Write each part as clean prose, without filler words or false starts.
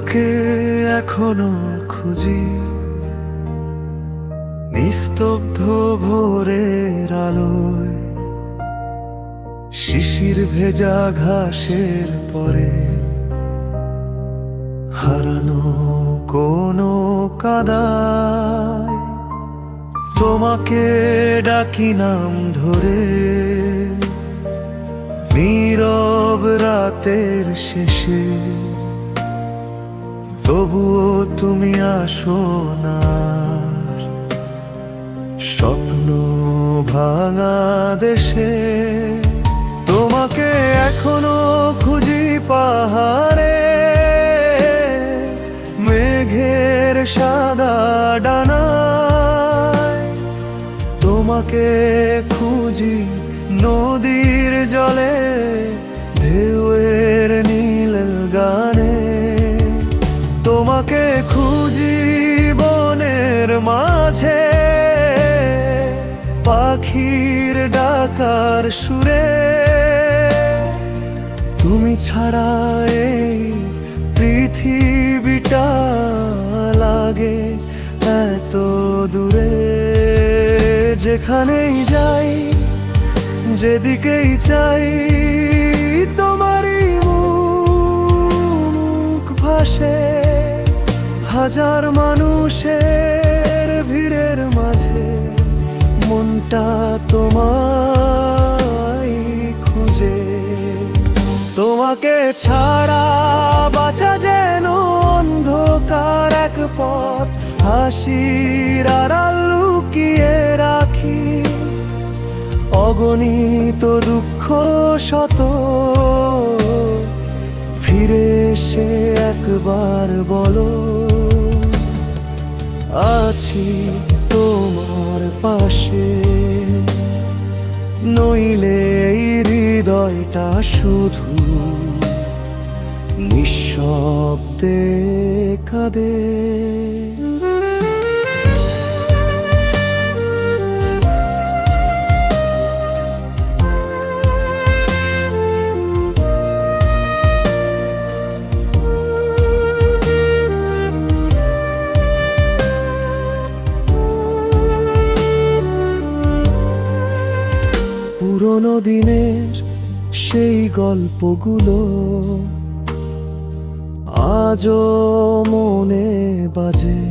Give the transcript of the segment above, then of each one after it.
তোমাকে এখনো খুঁজি, নিস্তব্ধ ভোরের আলোয়, শিশির ভেজা ঘাসের পরে, হারানো কোনো কাদায়। তোমাকে ডাকি নাম ধরে, নীরব রাতের শেষে, তবুও তুমি আসো না। স্বপ্ন ভাঙা দেশে তোমাকে এখনো খুঁজি পাহাড়ে, মেঘের সাদা ডানায়। তোমাকে খুঁজি নদীর জলে, ঢেউয়ের নীল গানে। তোমাকে খুঁজি বনের মাঝে, পাখির ডাকার সুরে। তুমি ছাড়া এই পৃথিবীটা লাগে এত দূরে। যেখানেই যাই, যেদিকেই চাই, তোমারই মুখ ভাসে। হাজার মানুষের ভিড়ের মাঝে মনটা তোমায় খুঁজে। তোমাকে ছাড়া বাঁচা যেন অন্ধকার এক পথ, হাসির আড়াল লুকিয়ে রাখি অগণিত দুঃখ শত। ফিরে এসে একবার বলো, আছি তোমার পাশে। নইলে এই হৃদয়টা শুধু নিঃশব্দে কাঁদে। পুরনো দিনের সেই গল্পগুলো আজও মনে বাজে।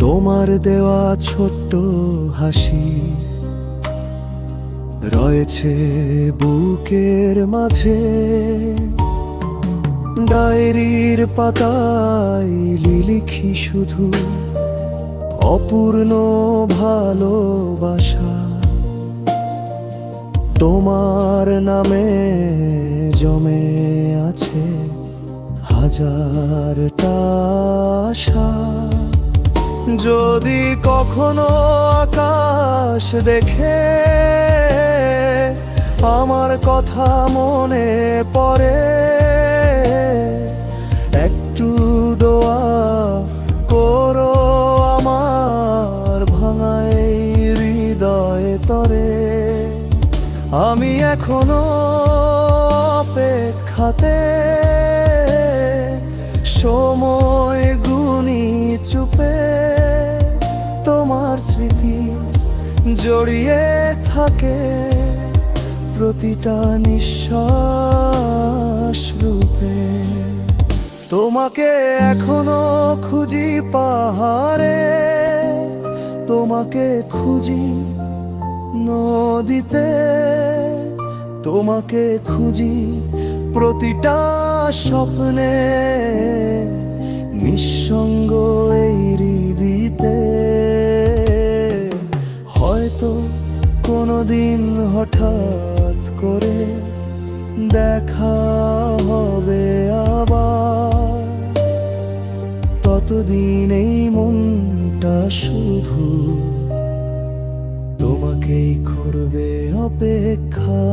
তোমার দেওয়া ছোট্ট হাসি রয়েছে বুকের মাঝে। ডায়েরির পাতায় লিখি শুধু অপূর্ণ ভালোবাসা। তোমার নামে জমে আছে হাজারটা আশা। যদি কখনো আকাশ দেখে আমার কথা মনে পড়ে, একটু দোয়া করো আমার ভাঙায় হৃদয় তরে। আমি এখনো অপেক্ষাতে, সময় গুনি চুপে। তোমার স্মৃতি জড়িয়ে থাকে প্রতিটা নিঃশ্বাস রূপে। তোমাকে এখনো খুঁজি পাহাড়ে, তোমাকে খুঁজি নদীতে। তোমাকে খুঁজি প্রতিটা স্বপ্নে, নিঃসঙ্গ এই হৃদিতে। হয়তো কোনোদিন হঠাৎ করে দেখা হবে আবার। ততদিন এই মনটা শুধু তোমাকেই করবে অপেক্ষা।